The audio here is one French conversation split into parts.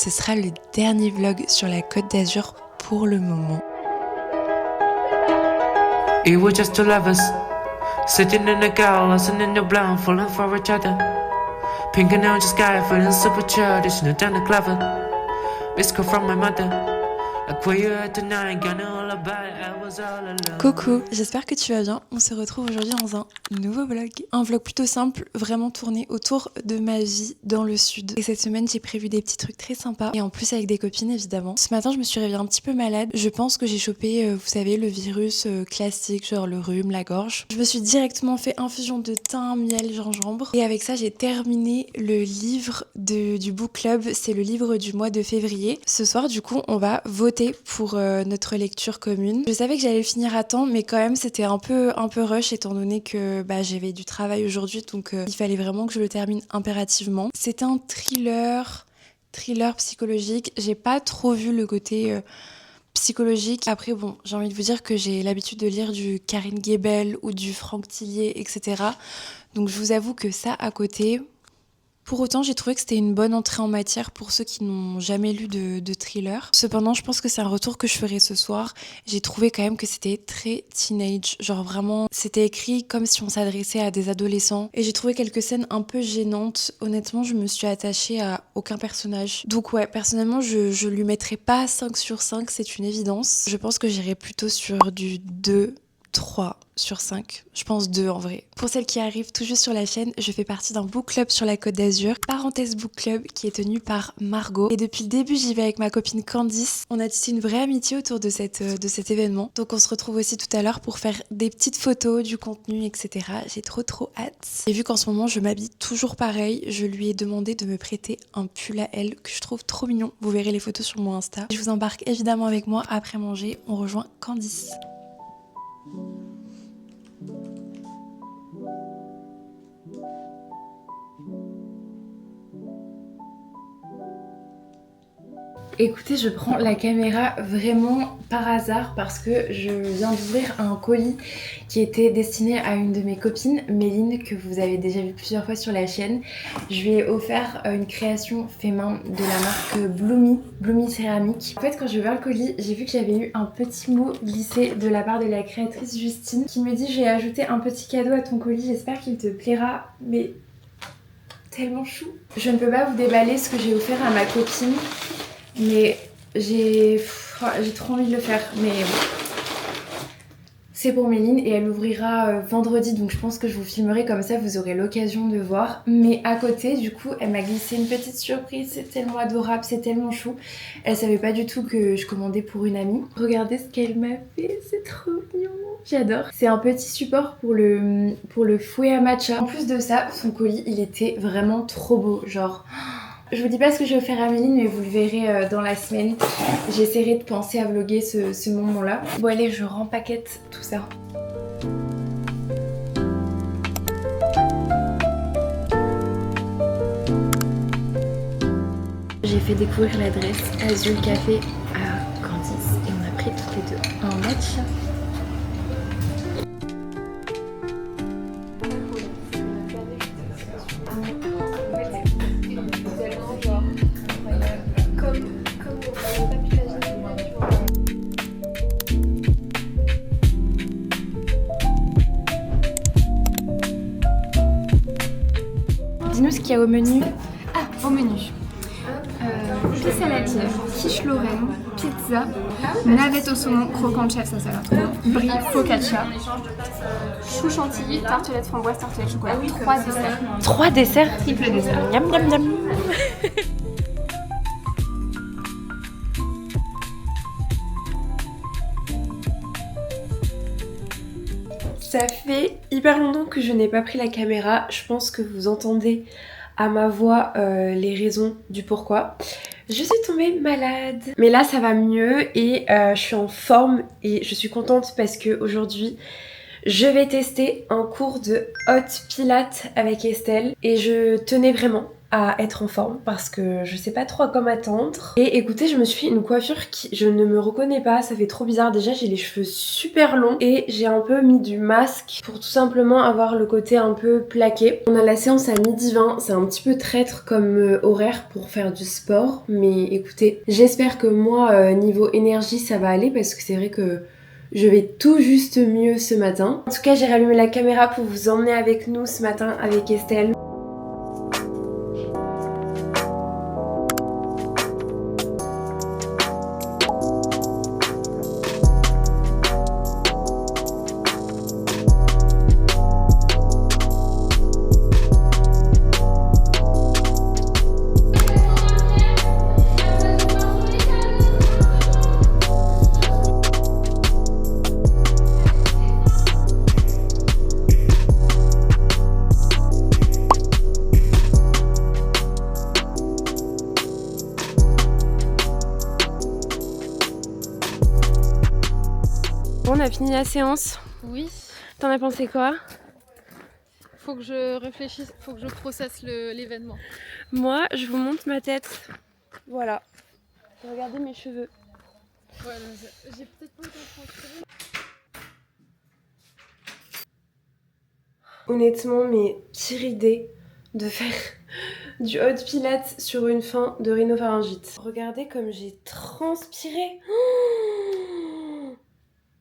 ce sera le dernier vlog sur la Côte d'Azur pour le moment. It was just two lovers sitting in a car, listening to blind, falling for each other. Pink and orange sky, feeling super childish, no down the clever. Biscuit from my mother. Like where you at tonight, got all about it, I was all alone. Coucou, j'espère que tu vas bien. On se retrouve aujourd'hui dans un nouveau vlog. Un vlog plutôt simple, vraiment tourné autour de ma vie dans le sud. Et cette semaine, j'ai prévu des petits trucs très sympas. Et en plus avec des copines, évidemment. Ce matin, je me suis réveillée un petit peu malade. Je pense que j'ai chopé, vous savez, le virus classique, genre le rhume, la gorge. Je me suis directement fait infusion de thym, miel, gingembre. Et avec ça, j'ai terminé le livre du book club. C'est le livre du mois de février. Ce soir, du coup, on va voter pour notre lecture commune. Je savais que j'allais le finir à temps, mais quand même c'était un peu rush étant donné que j'avais du travail aujourd'hui, donc il fallait vraiment que je le termine impérativement. C'est un thriller psychologique. J'ai pas trop vu le côté psychologique. Après bon, j'ai envie de vous dire que j'ai l'habitude de lire du Karine Guébel ou du Franck Tillier, etc. Donc je vous avoue que ça à côté... Pour autant, j'ai trouvé que c'était une bonne entrée en matière pour ceux qui n'ont jamais lu de thriller. Cependant, je pense que c'est un retour que je ferai ce soir. J'ai trouvé quand même que c'était très teenage. Genre vraiment, c'était écrit comme si on s'adressait à des adolescents. Et j'ai trouvé quelques scènes un peu gênantes. Honnêtement, je me suis attachée à aucun personnage. Donc ouais, personnellement, je lui mettrai pas 5 sur 5, c'est une évidence. Je pense que j'irai plutôt sur du 2, 3 sur 5, je pense 2 en vrai. Pour celles qui arrivent tout juste sur la chaîne, je fais partie d'un book club sur la Côte d'Azur, Parenthèse Book Club, qui est tenu par Margot. Et depuis le début, j'y vais avec ma copine Candice. On a tissé une vraie amitié autour de cet événement. Donc on se retrouve aussi tout à l'heure pour faire des petites photos, du contenu, etc. J'ai trop hâte. Et vu qu'en ce moment, je m'habille toujours pareil, je lui ai demandé de me prêter un pull à elle que je trouve trop mignon. Vous verrez les photos sur mon Insta. Je vous embarque évidemment avec moi après manger. On rejoint Candice. Écoutez, je prends la caméra vraiment par hasard parce que je viens d'ouvrir un colis qui était destiné à une de mes copines, Méline, que vous avez déjà vu plusieurs fois sur la chaîne. Je lui ai offert une création fait main de la marque Bloomy Céramique. En fait, quand j'ai ouvert le colis, j'ai vu que j'avais eu un petit mot glissé de la part de la créatrice Justine qui me dit: j'ai ajouté un petit cadeau à ton colis, j'espère qu'il te plaira. Mais tellement chou. Je ne peux pas vous déballer ce que j'ai offert à ma copine. Mais j'ai trop envie de le faire, mais bon. C'est pour Méline et elle ouvrira vendredi, donc je pense que je vous filmerai comme ça, vous aurez l'occasion de voir. Mais à côté, du coup, elle m'a glissé une petite surprise, c'est tellement adorable, c'est tellement chou. Elle savait pas du tout que je commandais pour une amie. Regardez ce qu'elle m'a fait, c'est trop mignon. J'adore. C'est un petit support pour le fouet à matcha. En plus de ça, son colis, il était vraiment trop beau, genre... Je vous dis pas ce que j'ai offert à Méline, mais vous le verrez dans la semaine. J'essaierai de penser à vlogger ce moment-là. Bon allez, je rempaquette tout ça. J'ai fait découvrir l'adresse Azul Café à Candice et on a pris toutes les deux un matcha. Dis-nous ce qu'il y a au menu. Ah, au menu. Pizza saladière, quiche Lorraine, pizza, navette au saumon, croquant chef, ça a l'air trop bon, brie, focaccia, chou chantilly, tartelette framboise, tartelette chocolat, 3 desserts. 3 desserts? Triple dessert. Miam miam miam. Ça fait hyper longtemps que je n'ai pas pris la caméra. Je pense que vous entendez à ma voix les raisons du pourquoi. Je suis tombée malade. Mais là ça va mieux et je suis en forme et je suis contente parce que aujourd'hui je vais tester un cours de hot pilates avec Estelle. Et je tenais vraiment à être en forme parce que je sais pas trop à quoi m'attendre. Et écoutez, je me suis fait une coiffure qui je ne me reconnais pas, ça fait trop bizarre. Déjà j'ai les cheveux super longs et j'ai un peu mis du masque pour tout simplement avoir le côté un peu plaqué. On a la séance à 12h20, c'est un petit peu traître comme horaire pour faire du sport, mais écoutez, j'espère que moi niveau énergie ça va aller parce que c'est vrai que je vais tout juste mieux ce matin. En tout cas j'ai rallumé la caméra pour vous emmener avec nous ce matin avec Estelle. On a fini la séance. Oui, T'en as pensé quoi? faut que je réfléchisse, faut que je processe l'événement. Moi, je vous montre ma tête. Voilà. Regardez mes cheveux. Ouais, j'ai peut-être pas autant transféré. Honnêtement, mais pire idée de faire du hot pilates sur une fin de rhinopharyngite. Regardez comme j'ai transpiré.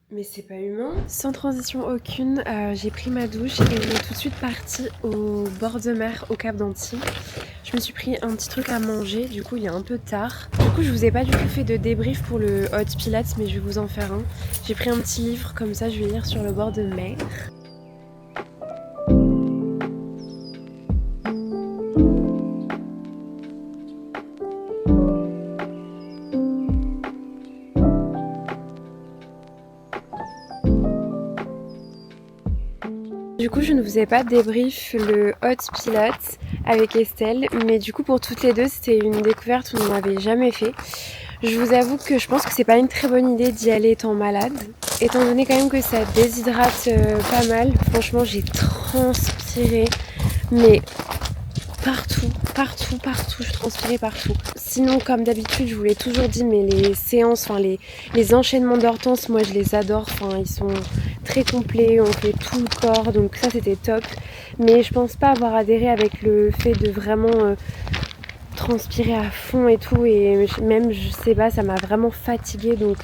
Mais c'est pas humain. Sans transition aucune, j'ai pris ma douche et on est tout de suite parti au bord de mer, au Cap d'Antibes. Je me suis pris un petit truc à manger, du coup il est un peu tard. Du coup je vous ai pas du tout fait de débrief pour le hot pilates, mais je vais vous en faire un. J'ai pris un petit livre, comme ça je vais lire sur le bord de mer. Du coup, je ne vous ai pas débrief le hot pilates avec Estelle, mais du coup pour toutes les deux, c'était une découverte qu'on n'avait jamais fait. Je vous avoue que je pense que c'est pas une très bonne idée d'y aller étant malade, étant donné quand même que ça déshydrate pas mal. Franchement, j'ai transpiré, mais partout, je transpirais partout. Sinon, comme d'habitude, je vous l'ai toujours dit, mais les séances, enfin les enchaînements d'Hortense, moi je les adore, enfin ils sont très complets, on fait tout le corps, donc ça c'était top. Mais je pense pas avoir adhéré avec le fait de vraiment transpirer à fond et tout, et même je sais pas, ça m'a vraiment fatiguée, donc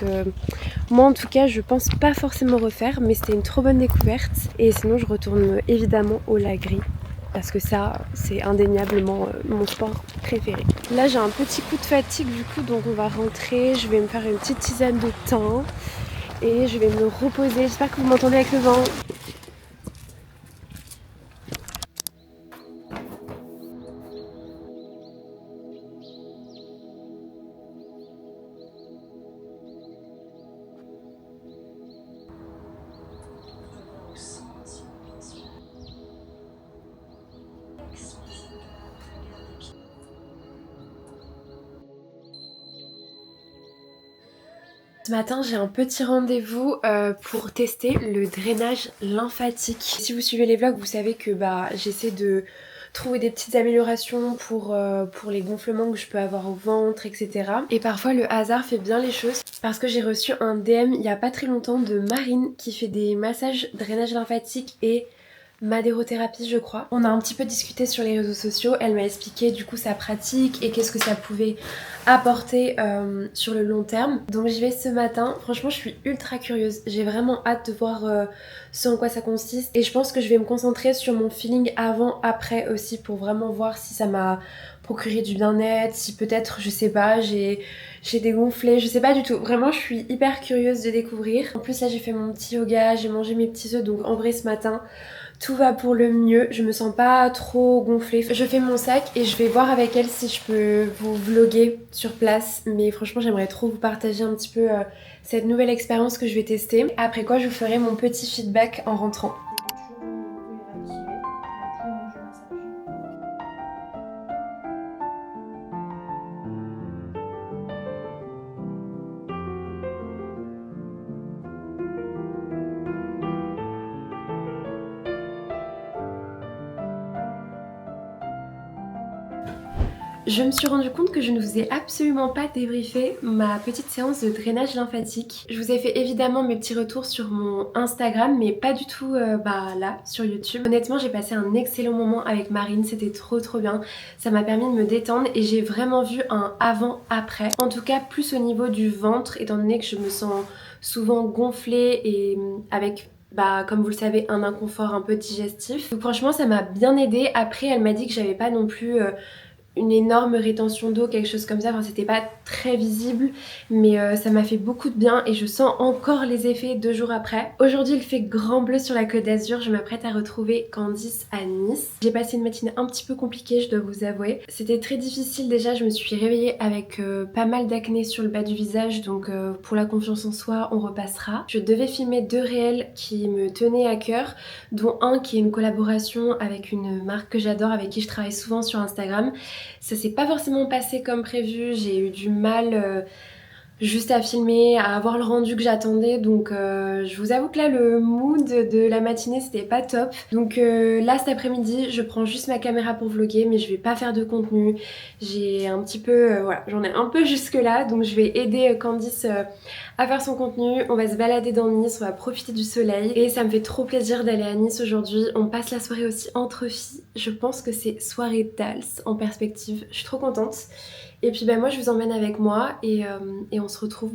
moi en tout cas je pense pas forcément refaire, mais c'était une trop bonne découverte. Et sinon je retourne évidemment au Lagris, parce que ça, c'est indéniablement mon sport préféré. Là, j'ai un petit coup de fatigue du coup, donc on va rentrer. Je vais me faire une petite tisane de thym et je vais me reposer. J'espère que vous m'entendez avec le vent. Ce matin, j'ai un petit rendez-vous pour tester le drainage lymphatique. Si vous suivez les vlogs, vous savez que j'essaie de trouver des petites améliorations pour les gonflements que je peux avoir au ventre, etc. Et parfois le hasard fait bien les choses, parce que j'ai reçu un DM il y a pas très longtemps de Marine qui fait des massages drainage lymphatique et madérothérapie, je crois. On a un petit peu discuté sur les réseaux sociaux, elle m'a expliqué du coup sa pratique et qu'est-ce que ça pouvait apporter sur le long terme. Donc j'y vais ce matin. Franchement, je suis ultra curieuse, j'ai vraiment hâte de voir ce en quoi ça consiste, et je pense que je vais me concentrer sur mon feeling avant après aussi, pour vraiment voir si ça m'a procuré du bien-être, si peut-être, je sais pas, j'ai dégonflé, je sais pas du tout. Vraiment, je suis hyper curieuse de découvrir. En plus là, j'ai fait mon petit yoga, j'ai mangé mes petits œufs, donc en vrai ce matin tout va pour le mieux, je me sens pas trop gonflée. Je fais mon sac et je vais voir avec elle si je peux vous vloguer sur place. Mais franchement, j'aimerais trop vous partager un petit peu cette nouvelle expérience que je vais tester. Après quoi, je vous ferai mon petit feedback en rentrant. Je me suis rendu compte que je ne vous ai absolument pas débriefé ma petite séance de drainage lymphatique. Je vous ai fait évidemment mes petits retours sur mon Instagram, mais pas du tout là, sur YouTube. Honnêtement, j'ai passé un excellent moment avec Marine, c'était trop bien. Ça m'a permis de me détendre et j'ai vraiment vu un avant-après. En tout cas, plus au niveau du ventre, étant donné que je me sens souvent gonflée et avec... comme vous le savez, un inconfort un peu digestif. Donc franchement, ça m'a bien aidée. Après, elle m'a dit que j'avais pas non plus une énorme rétention d'eau, quelque chose comme ça. Enfin, c'était pas très visible, mais ça m'a fait beaucoup de bien et je sens encore les effets 2 jours après. Aujourd'hui, il fait grand bleu sur la Côte d'Azur. Je m'apprête à retrouver Candice à Nice. J'ai passé une matinée un petit peu compliquée, je dois vous avouer. C'était très difficile déjà. Je me suis réveillée avec pas mal d'acné sur le bas du visage, donc pour la confiance en soi, on repassera. Je devais filmer 2 réels qui me tenaient à cœur, dont un qui est une collaboration avec une marque que j'adore, avec qui je travaille souvent sur Instagram. Ça s'est pas forcément passé comme prévu, j'ai eu du mal juste à filmer, à avoir le rendu que j'attendais, donc je vous avoue que là le mood de la matinée c'était pas top. Donc là cet après-midi je prends juste ma caméra pour vlogger, mais je vais pas faire de contenu. J'ai un petit peu, voilà, j'en ai un peu jusque là, donc je vais aider Candice à faire son contenu. On va se balader dans Nice, on va profiter du soleil et ça me fait trop plaisir d'aller à Nice aujourd'hui. On passe la soirée aussi entre filles, je pense que c'est soirée d'Als en perspective, je suis trop contente. Et puis moi je vous emmène avec moi et on se retrouve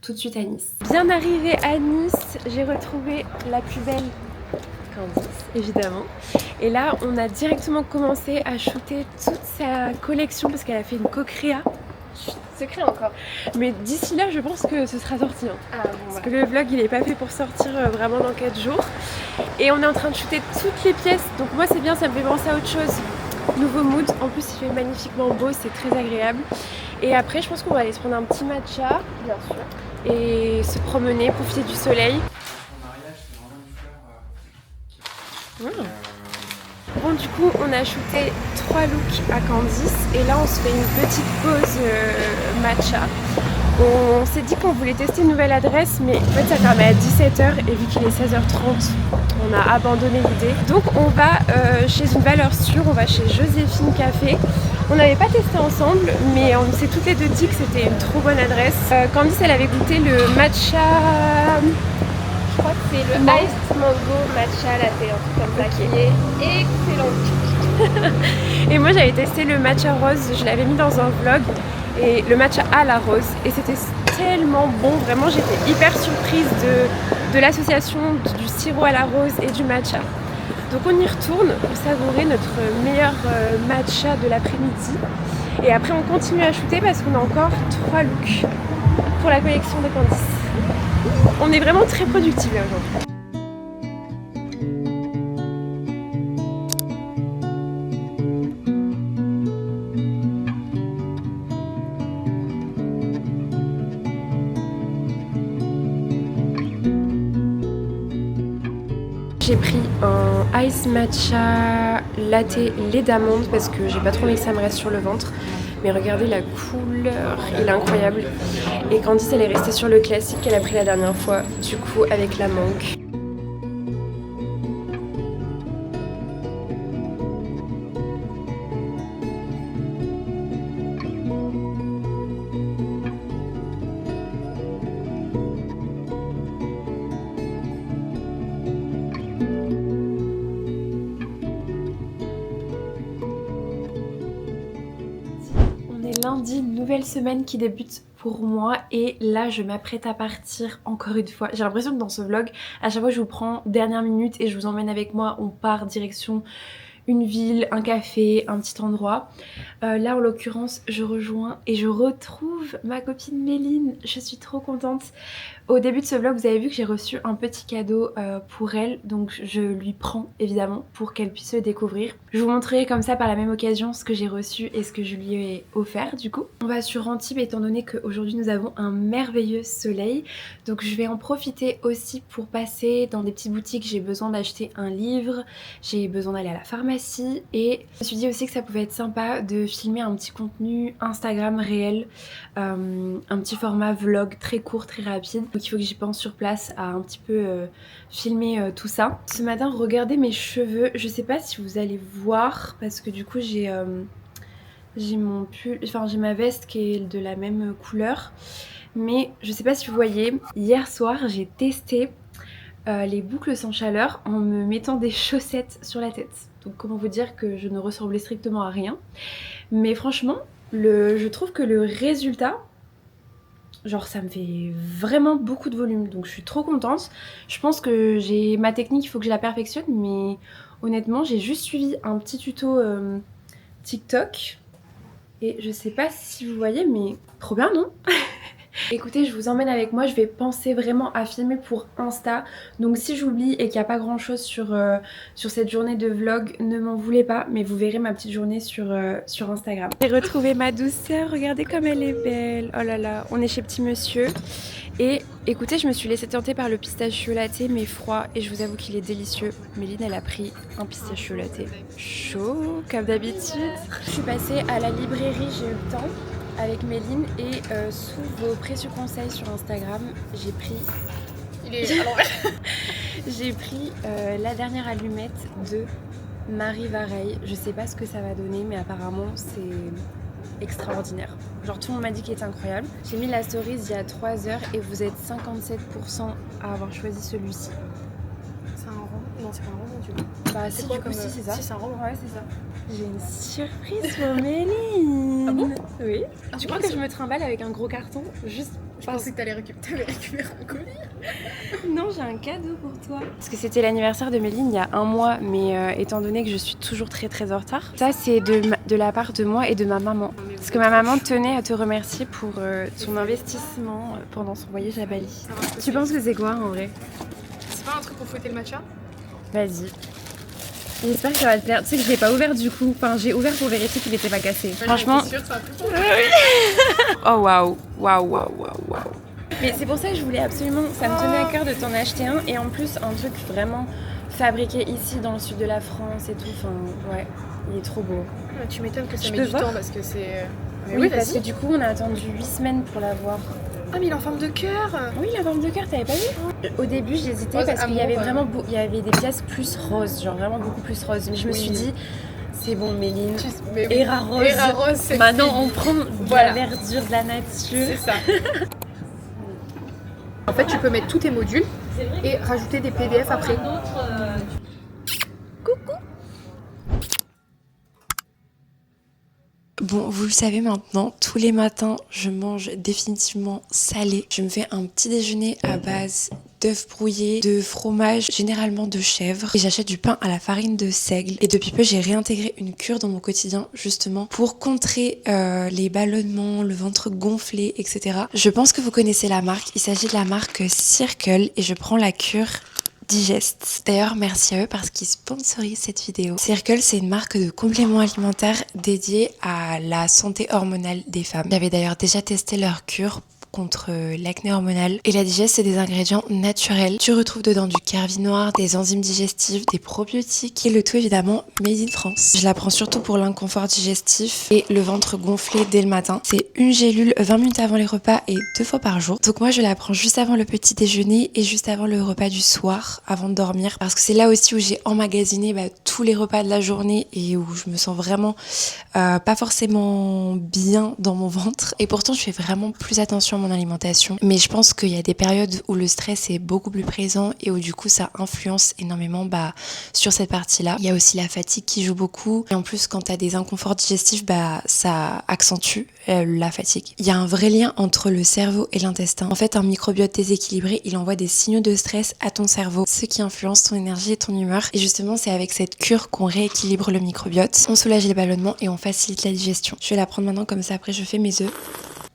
tout de suite à Nice. Bien arrivée à Nice, j'ai retrouvé la plus belle Candice évidemment. Et là on a directement commencé à shooter toute sa collection parce qu'elle a fait une co-créa. Secret encore. Mais d'ici là je pense que ce sera sorti. Ah, bon, parce que le vlog il est pas fait pour sortir vraiment dans 4 jours. Et on est en train de shooter toutes les pièces. Donc moi c'est bien, ça me fait penser à autre chose. Nouveau mood, en plus il fait magnifiquement beau, c'est très agréable. Et après je pense qu'on va aller se prendre un petit matcha, bien sûr, et se promener, profiter du soleil. Bon du coup on a shooté 3 looks à Candice et là on se fait une petite pause matcha. On s'est dit qu'on voulait tester une nouvelle adresse, mais en fait ça fermait à 17h et vu qu'il est 16h30 on a abandonné l'idée. Donc on va chez une valeur sûre, on va chez Joséphine Café. On n'avait pas testé ensemble, mais on s'est toutes les deux dit que c'était une trop bonne adresse. Candice elle avait goûté le matcha, je crois que c'est le Iced Mango Matcha Latte, un truc comme ça, qui est excellent. Et moi j'avais testé le matcha rose, je l'avais mis dans un vlog, et le matcha à la rose, et c'était tellement bon, vraiment j'étais hyper surprise de l'association du sirop à la rose et du matcha. Donc on y retourne pour savourer notre meilleur matcha de l'après-midi, et après on continue à shooter parce qu'on a encore 3 looks pour la collection de Candice. On est vraiment très productifs là aujourd'hui. J'ai pris un ice matcha latte lait d'amande parce que j'ai pas trop envie que ça me reste sur le ventre. Mais regardez la couleur, il est incroyable. Et Candice elle est restée sur le classique qu'elle a pris la dernière fois, du coup avec la mangue. Lundi, nouvelle semaine qui débute pour moi et là je m'apprête à partir encore une fois. J'ai l'impression que dans ce vlog, à chaque fois je vous prends dernière minute et je vous emmène avec moi, on part direction une ville, un café, un petit endroit. Là en l'occurrence je rejoins et je retrouve ma copine Méline, je suis trop contente. Au début de ce vlog vous avez vu que j'ai reçu un petit cadeau pour elle, donc je lui prends évidemment pour qu'elle puisse le découvrir. Je vous montrerai comme ça par la même occasion ce que j'ai reçu et ce que je lui ai offert du coup. On va sur Antibes étant donné qu'aujourd'hui nous avons un merveilleux soleil, donc je vais en profiter aussi pour passer dans des petites boutiques. J'ai besoin d'acheter un livre, j'ai besoin d'aller à la pharmacie et je me suis dit aussi que ça pouvait être sympa de filmer un petit contenu Instagram réel, un petit format vlog très court, très rapide. Donc il faut que j'y pense sur place à un petit peu filmer tout ça. Ce matin, regardez mes cheveux, je sais pas si vous allez voir parce que du coup j'ai J'ai mon pull, enfin j'ai ma veste qui est de la même couleur. Mais je sais pas si vous voyez, hier soir j'ai testé les boucles sans chaleur en me mettant des chaussettes sur la tête. Donc comment vous dire que je ne ressemblais strictement à rien. Mais franchement, je trouve que le résultat, genre ça me fait vraiment beaucoup de volume. Donc je suis trop contente. Je pense que j'ai ma technique, il faut que je la perfectionne. Mais honnêtement, j'ai juste suivi un petit tuto TikTok. Et je sais pas si vous voyez, mais trop bien, non? Écoutez, je vous emmène avec moi, je vais penser vraiment à filmer pour Insta. Donc si j'oublie et qu'il n'y a pas grand chose sur cette journée de vlog, ne m'en voulez pas, mais vous verrez ma petite journée sur Instagram. J'ai retrouvé ma douceur, regardez comme elle est belle. Oh là là, on est chez Petit Monsieur. Et écoutez, je me suis laissée tenter par le pistachio latte, mais froid, et je vous avoue qu'il est délicieux. Méline, elle a pris un pistachio latte chaud, comme d'habitude. Je suis passée à la librairie, j'ai eu le temps, avec Méline, et sous vos précieux conseils sur Instagram, j'ai pris... Il est à l'envers. J'ai pris la dernière allumette de Marie Vareille. Je sais pas ce que ça va donner, mais apparemment c'est extraordinaire. Genre tout le monde m'a dit qu'il était incroyable. J'ai mis la story il y a 3 heures et vous êtes 57% à avoir choisi celui-ci. C'est un rond. Non, c'est pas un rond, tu vois. Bah si, du coup, si, c'est ça. Si, c'est un rond. Ouais, c'est ça. J'ai une surprise pour Méline. Ah bon? Oui. Ah Tu bon, crois que c'est- je me trimballe avec un gros carton juste Je pensais que t'avais récupéré un colis. Non, j'ai un cadeau pour toi. Parce que c'était l'anniversaire de Méline il y a 1 mois, mais étant donné que je suis toujours très très en retard, ça c'est de la part de moi et de ma maman. Parce que ma maman tenait à te remercier pour ton investissement pendant son voyage à Bali. Tu penses que c'est quoi en vrai? C'est pas un truc pour fouetter le matcha? Vas-y. J'espère que ça va te plaire. Tu sais que je l'ai pas ouvert du coup. Enfin, j'ai ouvert pour vérifier qu'il était pas cassé. Franchement. Je suis sûre que ça va plus pour Oh waouh, waouh, waouh, waouh, waouh. Mais c'est pour ça que je voulais absolument, ça me tenait à cœur de t'en acheter un, et en plus un truc vraiment fabriqué ici dans le sud de la France et tout. Enfin, ouais, il est trop beau. Tu m'étonnes que ça Je met peux du voir temps parce que c'est. Mais Oui, oui, parce que vas-y. du coup on a attendu 8 semaines pour l'avoir. Ah, mais il est en forme de cœur. Oui, la forme de cœur, t'avais pas vu? Au début j'hésitais Rose parce qu'il y avait amour, vraiment il y avait des pièces plus roses, genre vraiment beaucoup plus roses. Mais je me Oui. suis dit, c'est bon Méline, Mais oui. Hera rose. Hera rose, c'est Maintenant on prend de Voilà. la verdure, de la nature. C'est ça. En fait, tu peux mettre tous tes modules et rajouter des PDF après. Bon, vous le savez maintenant, tous les matins, je mange définitivement salé. Je me fais un petit déjeuner à base d'œufs brouillés, de fromage, généralement de chèvre. Et j'achète du pain à la farine de seigle. Et depuis peu, j'ai réintégré une cure dans mon quotidien, justement, pour contrer les ballonnements, le ventre gonflé, etc. Je pense que vous connaissez la marque. Il s'agit de la marque Circle et je prends la cure Digest. D'ailleurs, merci à eux parce qu'ils sponsorisent cette vidéo. Circle, c'est une marque de compléments alimentaires dédiée à la santé hormonale des femmes. J'avais d'ailleurs déjà testé leur cure contre l'acné hormonal. Et la digeste, c'est des ingrédients naturels. Tu retrouves dedans du carvi noir, des enzymes digestives, des probiotiques et le tout évidemment made in France. Je la prends surtout pour l'inconfort digestif et le ventre gonflé dès le matin. C'est une gélule 20 minutes avant les repas et 2 fois par jour. Donc moi je la prends juste avant le petit déjeuner et juste avant le repas du soir, avant de dormir, parce que c'est là aussi où j'ai emmagasiné tous les repas de la journée et où je me sens vraiment pas forcément bien dans mon ventre. Et pourtant je fais vraiment plus attention à mon alimentation, mais je pense qu'il y a des périodes où le stress est beaucoup plus présent et où du coup ça influence énormément sur cette partie-là. Il y a aussi la fatigue qui joue beaucoup, et en plus quand tu as des inconforts digestifs, ça accentue la fatigue. Il y a un vrai lien entre le cerveau et l'intestin. En fait, un microbiote déséquilibré, il envoie des signaux de stress à ton cerveau, ce qui influence ton énergie et ton humeur. Et justement, c'est avec cette cure qu'on rééquilibre le microbiote, on soulage les ballonnements et on facilite la digestion. Je vais la prendre maintenant, comme ça après je fais mes œufs.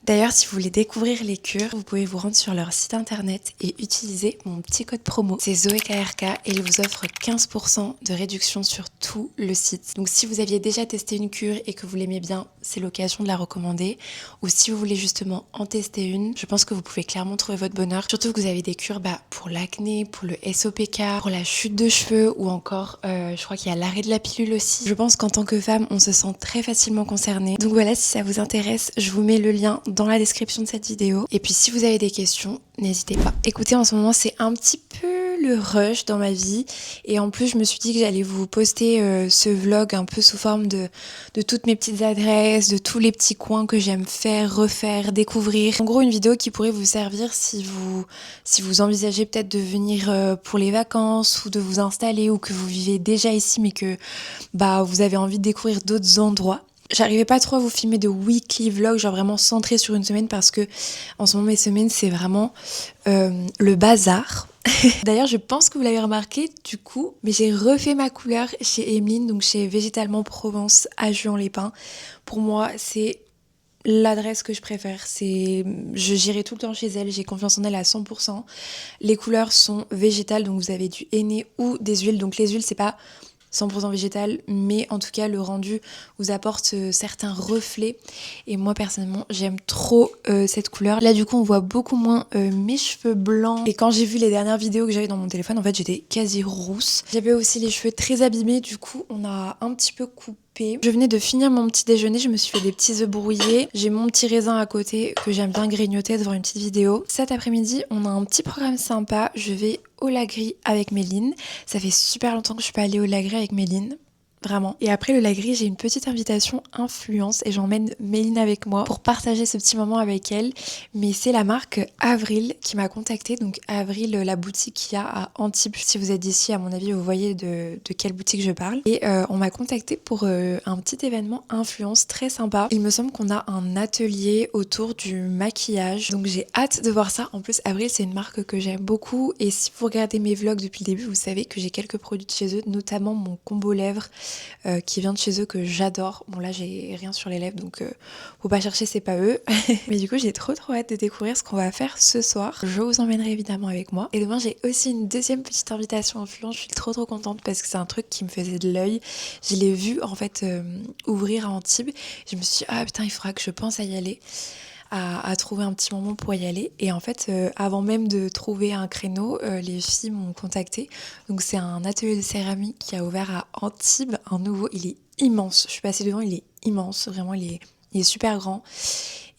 D'ailleurs, si vous voulez découvrir les cures, vous pouvez vous rendre sur leur site internet et utiliser mon petit code promo. C'est ZoéKRK et ils vous offrent 15% de réduction sur tout le site. Donc si vous aviez déjà testé une cure et que vous l'aimez bien, c'est l'occasion de la recommander. Ou si vous voulez justement en tester une, je pense que vous pouvez clairement trouver votre bonheur. Surtout que vous avez des cures pour l'acné, pour le SOPK, pour la chute de cheveux ou encore, je crois qu'il y a l'arrêt de la pilule aussi. Je pense qu'en tant que femme, on se sent très facilement concerné. Donc voilà, si ça vous intéresse, je vous mets le lien dans la description de cette vidéo. Et puis si vous avez des questions, n'hésitez pas. Écoutez, en ce moment, c'est un petit peu le rush dans ma vie et en plus je me suis dit que j'allais vous poster ce vlog un peu sous forme de toutes mes petites adresses, de tous les petits coins que j'aime faire, refaire, découvrir. En gros une vidéo qui pourrait vous servir si vous envisagez peut-être de venir pour les vacances ou de vous installer ou que vous vivez déjà ici mais que vous avez envie de découvrir d'autres endroits. J'arrivais pas trop à vous filmer de weekly vlog, genre vraiment centré sur une semaine parce que en ce moment mes semaines c'est vraiment le bazar. D'ailleurs je pense que vous l'avez remarqué du coup, mais j'ai refait ma couleur chez Emeline, donc chez Végétalement Provence à Juan-les-Pins. Pour moi c'est l'adresse que je préfère, j'irai tout le temps chez elle, j'ai confiance en elle à 100%. Les couleurs sont végétales, donc vous avez du henné ou des huiles, donc les huiles c'est pas 100% végétal, mais en tout cas le rendu vous apporte certains reflets et moi personnellement j'aime trop cette couleur. Là du coup on voit beaucoup moins mes cheveux blancs et quand j'ai vu les dernières vidéos que j'avais dans mon téléphone en fait j'étais quasi rousse. J'avais aussi les cheveux très abîmés, du coup on a un petit peu coupé. Je venais de finir mon petit déjeuner, je me suis fait des petits œufs brouillés, j'ai mon petit raisin à côté que j'aime bien grignoter devant une petite vidéo. Cet après-midi on a un petit programme sympa, je vais au Lagris avec Méline. Ça fait super longtemps que je suis pas allée au Lagris avec Méline. Vraiment. Et après le Lagris, j'ai une petite invitation influence et j'emmène Méline avec moi pour partager ce petit moment avec elle. Mais c'est la marque Avril qui m'a contactée. Donc Avril, la boutique qu'il y a à Antibes. Si vous êtes d'ici, à mon avis, vous voyez de quelle boutique je parle. Et on m'a contactée pour un petit événement influence très sympa. Il me semble qu'on a un atelier autour du maquillage. Donc j'ai hâte de voir ça. En plus, Avril, c'est une marque que j'aime beaucoup. Et si vous regardez mes vlogs depuis le début, vous savez que j'ai quelques produits de chez eux, notamment mon combo lèvres qui vient de chez eux que j'adore. Bon là j'ai rien sur les lèvres donc faut pas chercher, c'est pas eux. Mais du coup j'ai trop hâte de découvrir ce qu'on va faire ce soir. Je vous emmènerai évidemment avec moi. Et demain j'ai aussi une deuxième petite invitation influence. Je suis trop contente parce que c'est un truc qui me faisait de l'œil. Je l'ai vu en fait ouvrir à Antibes. Je me suis dit ah putain il faudra que je pense à y aller. À trouver un petit moment pour y aller et en fait avant même de trouver un créneau les filles m'ont contactée, donc c'est un atelier de céramique qui a ouvert à Antibes, un nouveau, il est immense, je suis passée devant, il est immense, vraiment il est super grand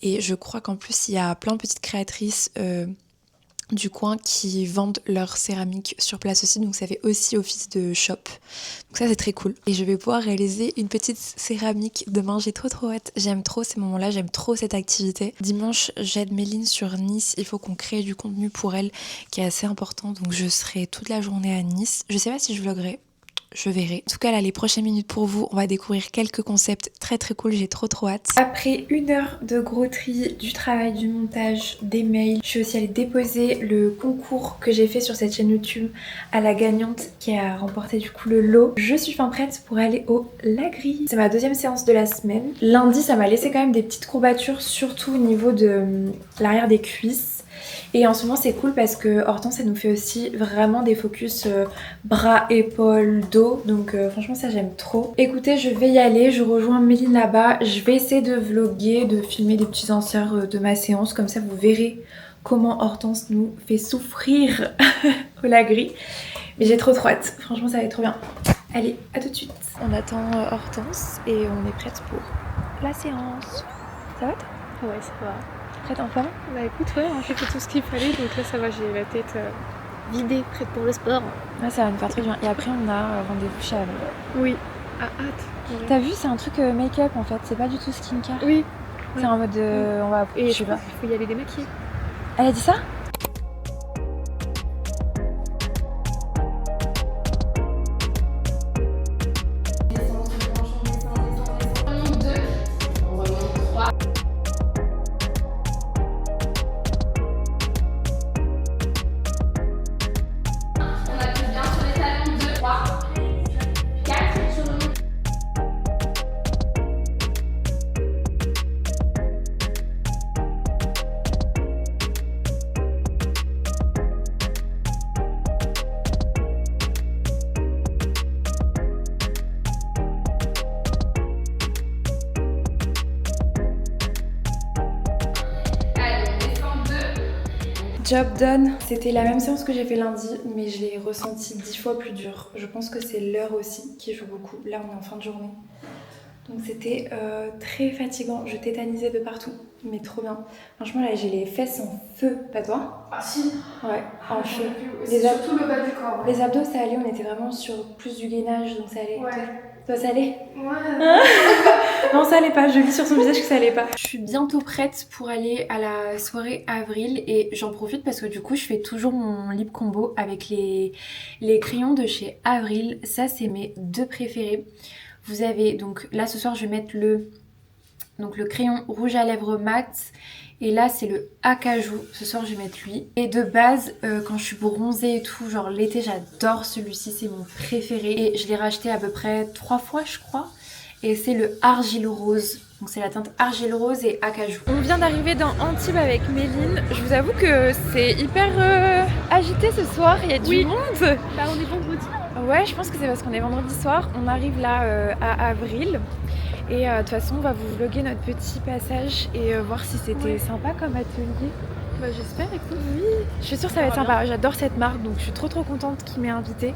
et je crois qu'en plus il y a plein de petites créatrices du coin qui vendent leur céramique sur place aussi, donc ça fait aussi office de shop, donc ça c'est très cool et je vais pouvoir réaliser une petite céramique demain. J'ai trop hâte, j'aime trop ces moments là, j'aime trop cette activité. Dimanche j'aide Méline sur Nice, il faut qu'on crée du contenu pour elle qui est assez important, donc je serai toute la journée à Nice. Je sais pas si je vloggerai, je verrai. En tout cas là les prochaines minutes pour vous, on va découvrir quelques concepts très cool, j'ai trop hâte. Après 1 heure de gros tri, du travail, du montage, des mails, je suis aussi allée déposer le concours que j'ai fait sur cette chaîne YouTube à la gagnante qui a remporté du coup le lot. Je suis fin prête pour aller au Lagris. C'est ma deuxième séance de la semaine. Lundi ça m'a laissé quand même des petites courbatures, surtout au niveau de l'arrière des cuisses. Et en ce moment c'est cool parce que Hortense elle nous fait aussi vraiment des focus bras, épaules, dos. Donc franchement ça j'aime trop. Écoutez je vais y aller, je rejoins Méline là-bas. Je vais essayer de vlogger, de filmer des petits inserts de ma séance. Comme ça vous verrez comment Hortense nous fait souffrir au Lagris. Mais j'ai trop hâte, franchement ça va être trop bien. Allez, à tout de suite. On attend Hortense et on est prête pour la séance. Ça va toi? Ouais, ça va. Prête en forme? Bah écoute, ouais, j'ai fait tout ce qu'il fallait, donc là ça va, j'ai la tête vidée, prête pour le sport. Ouais, ça va nous faire très bien. Et après, on a rendez-vous chez Avril. Oui, hâte. Ouais. T'as vu, c'est un truc make-up en fait, c'est pas du tout skincare. Oui. C'est en mode on va. Et je sais pas, il faut y aller démaquiller. Elle a dit ça? Job done. C'était la même séance que j'ai fait lundi, mais je l'ai ressenti 10 fois plus dur. Je pense que c'est l'heure aussi qui joue beaucoup. Là, on est en fin de journée. Donc c'était très fatigant. Je tétanisais de partout. mais trop bien. Franchement, là, j'ai les fesses en feu, pas toi? Ah si. Ouais, en feu. C'est surtout le bas du corps. Les abdos, ça allait, on était vraiment sur plus du gainage, donc ça allait. Ouais. Toi, ça allait? Ouais. Non, ça allait pas, je vis sur son visage que ça allait pas. Je suis bientôt prête pour aller à la soirée Avril et j'en profite parce que du coup je fais toujours mon lip combo avec les crayons de chez Avril. Ça c'est mes deux préférés. Vous avez donc là ce soir je vais mettre le crayon rouge à lèvres mat et là c'est le acajou. Ce soir je vais mettre lui. Et de base quand je suis bronzée et tout, genre l'été j'adore celui-ci, c'est mon préféré et je l'ai racheté à peu près 3 fois je crois. Et c'est le argile rose. Donc c'est la teinte argile rose et acajou. On vient d'arriver dans Antibes avec Méline. Je vous avoue que c'est hyper agité ce soir. Il y a du monde. Bah on est vendredi. Ouais, je pense que c'est parce qu'on est vendredi soir. On arrive là à Avril. Et de toute façon, on va vous vlogger notre petit passage et voir si c'était sympa comme atelier. Bah j'espère, écoute. Oui, je suis sûre que ça va être sympa. J'adore cette marque, donc je suis trop contente qu'il m'ait invitée.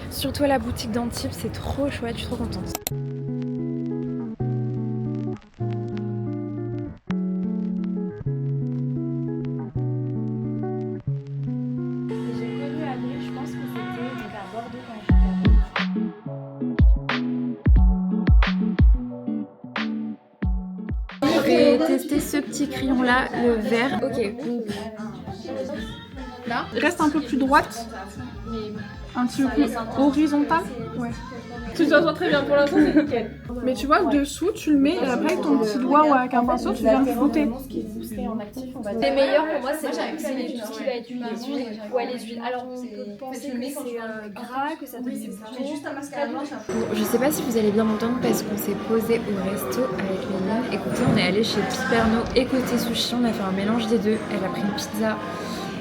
Surtout à la boutique d'Antibes, c'est trop chouette, je suis trop contente. Je vais tester ce petit crayon là, le vert. Ok, donc Là, reste un peu plus droite. Un petit peu plus horizontale. Ouais. Tu te vois très bien pour l'instant, c'est nickel. Mais tu vois, dessous, tu le mets et après avec ton petit doigt ou avec un pinceau, tu viens le flouter. Les meilleurs pour moi, c'est tout ce qui va être huile. Ouais, les huiles. Alors, on peut penser que c'est gras, que ça donne des boutons. Juste un mascara blanc. je sais pas si vous allez bien m'entendre parce qu'on s'est posé au resto avec Méline. Écoutez, on est allé chez Piperno et côté sushi, on a fait un mélange des deux. Elle a pris une pizza.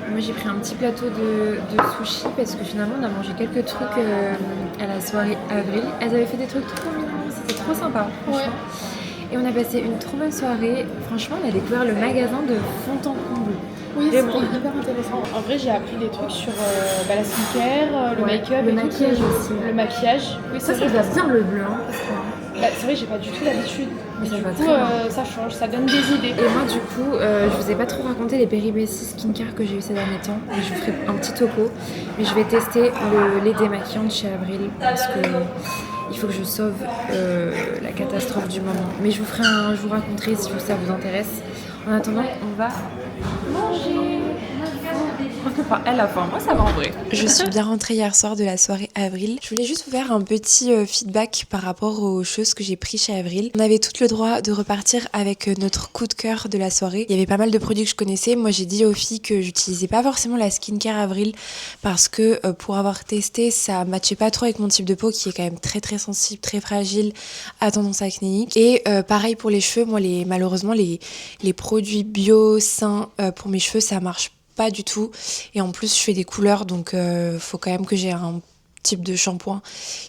Moi j'ai pris un petit plateau de sushi parce que finalement on a mangé quelques trucs à la soirée Avril. Elles avaient fait des trucs trop mignons, c'était trop sympa franchement. Et on a passé une trop bonne soirée. Franchement on a découvert le magasin de fond en comble. Oui, c'est hyper intéressant. En vrai, j'ai appris des trucs sur la skincare, le make-up, le maquillage aussi. Le maquillage. Oui, Ça va bien le bleu. Hein, parce que... c'est vrai, j'ai pas du tout l'habitude. Mais ça Du va coup, très bien. ça change, ça donne des idées. Et moi du coup, je vous ai pas trop raconté les péripéties skincare que j'ai eu ces derniers temps. Et je vous ferai un petit topo. Mais je vais tester le lait démaquillant de chez Avril parce que il faut que je sauve la catastrophe du moment. Mais je vous raconterai si ça vous intéresse. En attendant, on va manger. Enfin, elle a faim, moi ça va en vrai. Je suis bien rentrée hier soir de la soirée Avril. Je voulais juste vous faire un petit feedback par rapport aux choses que j'ai pris chez Avril. On avait tout le droit de repartir avec notre coup de cœur de la soirée. Il y avait pas mal de produits que je connaissais. Moi j'ai dit aux filles que j'utilisais pas forcément la skincare Avril parce que pour avoir testé ça matchait pas trop avec mon type de peau qui est quand même très sensible, très fragile, à tendance acnéique. Et pareil pour les cheveux, moi malheureusement les produits bio sains pour mes cheveux ça marche pas du tout et en plus je fais des couleurs donc faut quand même que j'ai un type de shampoing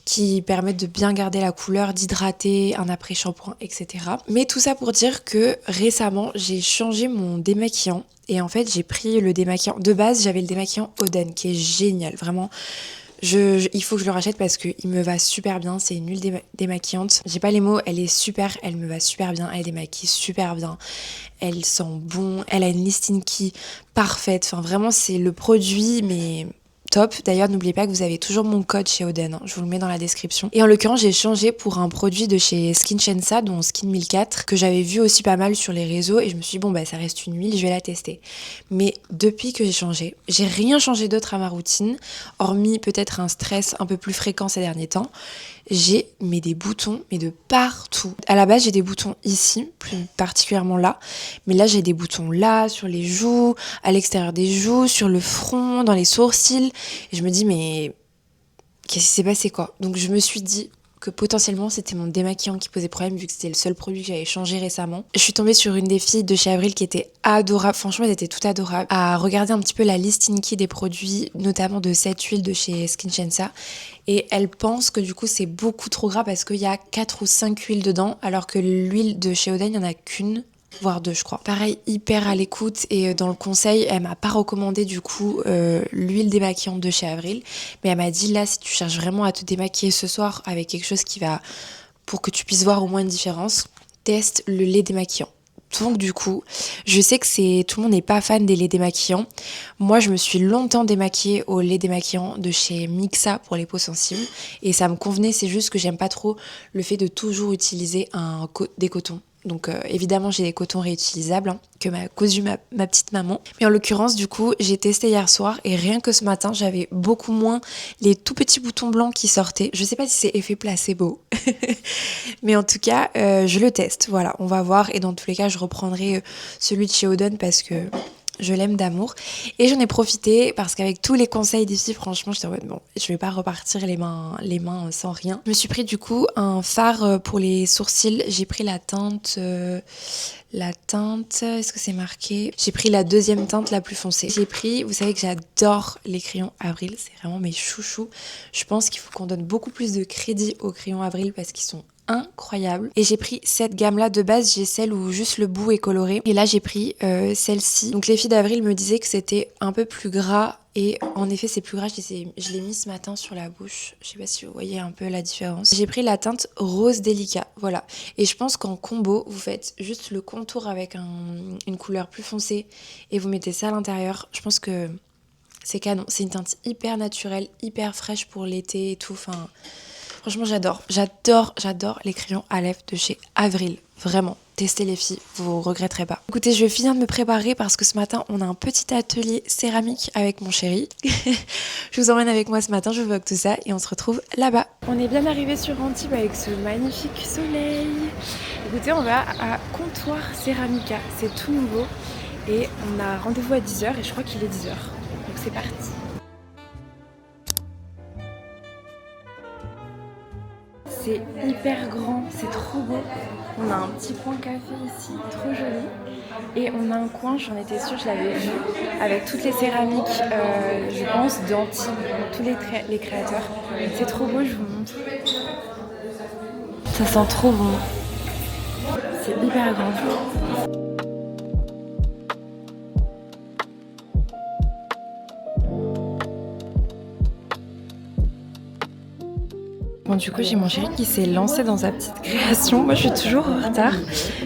qui permette de bien garder la couleur, d'hydrater, un après shampoing, etc. Mais tout ça pour dire que récemment j'ai changé mon démaquillant et en fait j'ai pris le démaquillant de base, j'avais le démaquillant Oden qui est génial vraiment. Il faut que je le rachète parce qu'il me va super bien, c'est une huile démaquillante. J'ai pas les mots, elle est super, elle me va super bien, elle démaquille super bien, elle sent bon, elle a une listing qui parfaite, enfin vraiment c'est le produit mais top. D'ailleurs n'oubliez pas que vous avez toujours mon code chez Oden, hein. Je vous le mets dans la description. Et en l'occurrence j'ai changé pour un produit de chez Skinchensa dont Skin 1004 que j'avais vu aussi pas mal sur les réseaux et je me suis dit bon bah ça reste une huile, je vais la tester. Mais depuis que j'ai changé, j'ai rien changé d'autre à ma routine hormis peut-être un stress un peu plus fréquent ces derniers temps. J'ai des boutons mais de partout. À la base j'ai des boutons ici, plus particulièrement là, mais là j'ai des boutons là, sur les joues, à l'extérieur des joues, sur le front, dans les sourcils. Et je me dis mais qu'est-ce qui s'est passé quoi? Donc je me suis dit que potentiellement c'était mon démaquillant qui posait problème vu que c'était le seul produit que j'avais changé récemment. Je suis tombée sur une des filles de chez Avril qui était adorable, franchement elles étaient toutes adorables, à regarder un petit peu la liste Inky des produits, notamment de cette huile de chez Skinchensa. Et elle pense que du coup c'est beaucoup trop gras parce qu'il y a 4 ou 5 huiles dedans alors que l'huile de chez Oden il n'y en a qu'une voire 2 je crois. Pareil, hyper à l'écoute et dans le conseil, elle m'a pas recommandé du coup l'huile démaquillante de chez Avril, mais elle m'a dit là si tu cherches vraiment à te démaquiller ce soir avec quelque chose qui va pour que tu puisses voir au moins une différence, teste le lait démaquillant. Donc du coup, je sais que tout le monde n'est pas fan des laits démaquillants. Moi, je me suis longtemps démaquillée au lait démaquillant de chez Mixa pour les peaux sensibles et ça me convenait. C'est juste que j'aime pas trop le fait de toujours utiliser des cotons. Donc évidemment j'ai des cotons réutilisables que m'a cousu ma petite maman. Mais en l'occurrence du coup j'ai testé hier soir et rien que ce matin j'avais beaucoup moins les tout petits boutons blancs qui sortaient. Je sais pas si c'est effet placebo. Mais en tout cas je le teste. Voilà, on va voir et dans tous les cas je reprendrai celui de chez Odon parce que je l'aime d'amour. Et j'en ai profité parce qu'avec tous les conseils d'ici, franchement, j'étais en mode bon, je vais pas repartir les mains sans rien. Je me suis pris du coup un fard pour les sourcils. J'ai pris la teinte, est-ce que c'est marqué? J'ai pris la deuxième teinte la plus foncée. J'ai pris, vous savez que j'adore les crayons Avril, c'est vraiment mes chouchous. Je pense qu'il faut qu'on donne beaucoup plus de crédit aux crayons Avril parce qu'ils sont incroyable. Et j'ai pris cette gamme là de base, j'ai celle où juste le bout est coloré et là j'ai pris celle-ci. Donc les filles d'Avril me disaient que c'était un peu plus gras et en effet c'est plus gras, je l'ai mis ce matin sur la bouche, je sais pas si vous voyez un peu la différence. J'ai pris la teinte rose délicat, voilà. Et je pense qu'en combo vous faites juste le contour avec une couleur plus foncée et vous mettez ça à l'intérieur. Je pense que c'est canon, c'est une teinte hyper naturelle, hyper fraîche pour l'été et tout, enfin... Franchement, j'adore les crayons à lèvres de chez Avril. Vraiment, testez les filles, vous regretterez pas. Écoutez, je vais finir de me préparer parce que ce matin, on a un petit atelier céramique avec mon chéri. Je vous emmène avec moi ce matin, je vous vlog tout ça et on se retrouve là-bas. On est bien arrivé sur Antibes avec ce magnifique soleil. Écoutez, on va à Comptoir Céramica, c'est tout nouveau. Et on a rendez-vous à 10h et je crois qu'il est 10h. Donc c'est parti. C'est hyper grand, c'est trop beau. On a un petit coin café ici, trop joli. Et on a un coin, j'en étais sûre, je l'avais vu, avec toutes les céramiques, je pense, d'Antibes, tous les créateurs. C'est trop beau, je vous montre. Ça sent trop bon. C'est hyper grand. Bon, du coup, j'ai mon chéri qui s'est lancé dans sa petite création. Moi, je suis toujours en retard.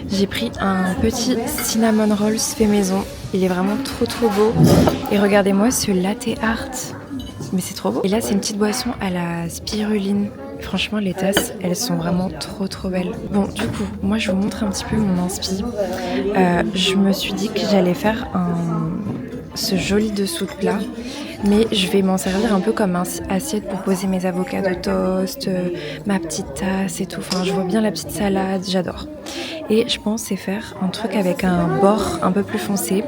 J'ai pris un petit cinnamon rolls fait maison. Il est vraiment trop beau. Et regardez-moi ce latte art. Mais c'est trop beau. Et là, c'est une petite boisson à la spiruline. Franchement, les tasses, elles sont vraiment trop belles. Bon, du coup, moi, je vous montre un petit peu mon inspi. Je me suis dit que j'allais faire ce joli dessous de plat. Mais je vais m'en servir un peu comme assiette pour poser mes avocats de toast, ma petite tasse et tout. Enfin, je vois bien la petite salade, j'adore. Et je pense c'est faire un truc avec un bord un peu plus foncé.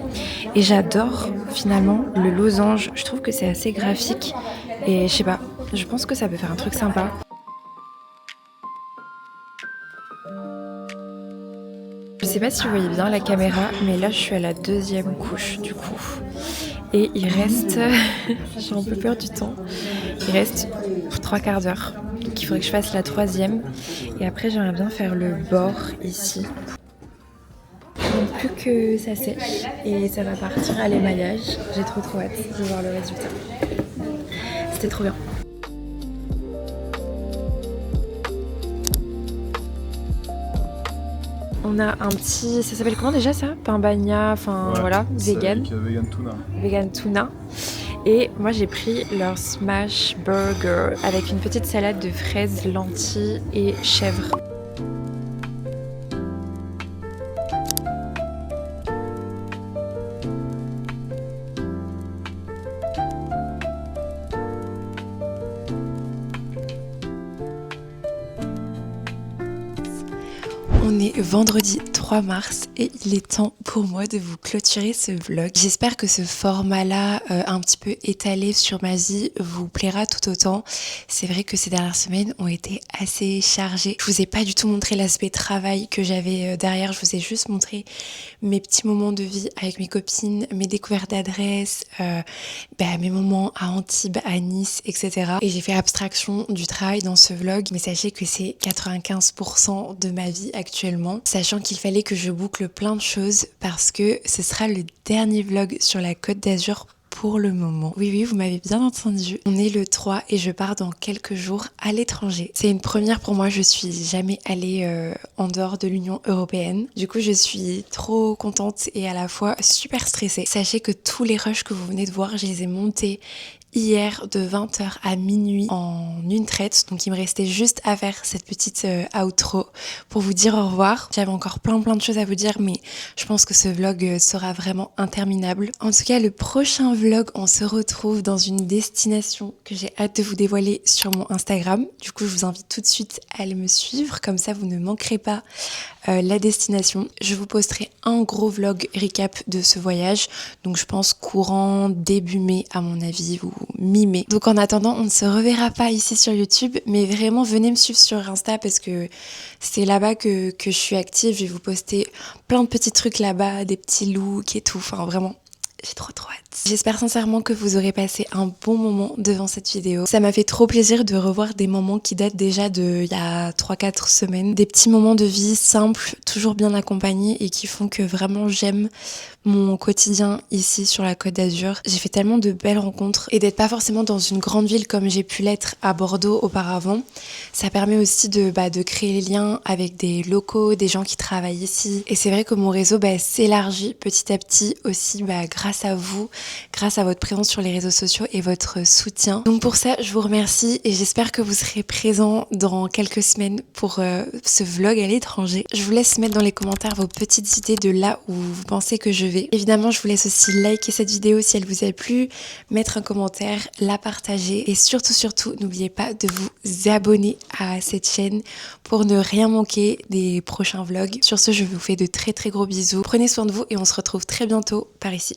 Et j'adore finalement le losange. Je trouve que c'est assez graphique. Et je sais pas, je pense que ça peut faire un truc sympa. Je sais pas si vous voyez bien la caméra, mais là je suis à la deuxième couche du coup. Et il reste, j'ai un peu peur du temps, il reste 3/4 d'heure. Donc il faudrait que je fasse la troisième. Et après j'aimerais bien faire le bord ici. Donc plus que ça sèche et ça va partir à l'émaillage. J'ai trop hâte de voir le résultat. C'était trop bien. On a un petit, ça s'appelle comment déjà ça? Pain bagna, enfin ouais, voilà, vegan. Vegan tuna. Vegan tuna. Et moi j'ai pris leur smash burger avec une petite salade de fraises, lentilles et chèvre. On est vendredi 3 mars et il est temps pour moi de vous clôturer ce vlog. J'espère que ce format-là, un petit peu étalé sur ma vie, vous plaira tout autant. C'est vrai que ces dernières semaines ont été assez chargées. Je vous ai pas du tout montré l'aspect travail que j'avais derrière. Je vous ai juste montré mes petits moments de vie avec mes copines, mes découvertes d'adresses, mes moments à Antibes, à Nice, etc. Et j'ai fait abstraction du travail dans ce vlog, mais sachez que c'est 95% de ma vie actuellement, sachant qu'il fallait que je boucle plein de choses parce que ce sera le dernier vlog sur la Côte d'Azur pour le moment. Oui, vous m'avez bien entendu. On est le 3 et je pars dans quelques jours à l'étranger. C'est une première pour moi, je suis jamais allée en dehors de l'Union européenne. Du coup, je suis trop contente et à la fois super stressée. Sachez que tous les rushs que vous venez de voir, je les ai montés hier de 20h à minuit en une traite, donc il me restait juste à faire cette petite outro pour vous dire au revoir. J'avais encore plein de choses à vous dire, mais je pense que ce vlog sera vraiment interminable. En tout cas, le prochain vlog, on se retrouve dans une destination que j'ai hâte de vous dévoiler sur mon Instagram. Du coup, je vous invite tout de suite à aller me suivre, comme ça vous ne manquerez pas la destination. Je vous posterai un gros vlog recap de ce voyage, donc je pense courant début mai à mon avis ou mi-mai. Donc en attendant, on ne se reverra pas ici sur YouTube, mais vraiment venez me suivre sur Insta parce que c'est là-bas que je suis active. Je vais vous poster plein de petits trucs là-bas, des petits looks et tout, enfin vraiment. J'ai trop hâte. J'espère sincèrement que vous aurez passé un bon moment devant cette vidéo. Ça m'a fait trop plaisir de revoir des moments qui datent déjà il y a 3-4 semaines. Des petits moments de vie simples, toujours bien accompagnés et qui font que vraiment j'aime mon quotidien ici sur la Côte d'Azur. J'ai fait tellement de belles rencontres et d'être pas forcément dans une grande ville comme j'ai pu l'être à Bordeaux auparavant. Ça permet aussi de créer les liens avec des locaux, des gens qui travaillent ici. Et c'est vrai que mon réseau s'élargit petit à petit aussi grâce à vous, grâce à votre présence sur les réseaux sociaux et votre soutien. Donc pour ça, je vous remercie et j'espère que vous serez présents dans quelques semaines pour ce vlog à l'étranger. Je vous laisse mettre dans les commentaires vos petites idées de là où vous pensez que je vais. Évidemment, je vous laisse aussi liker cette vidéo si elle vous a plu, mettre un commentaire, la partager et surtout, n'oubliez pas de vous abonner à cette chaîne pour ne rien manquer des prochains vlogs. Sur ce, je vous fais de très gros bisous. Prenez soin de vous et on se retrouve très bientôt par ici.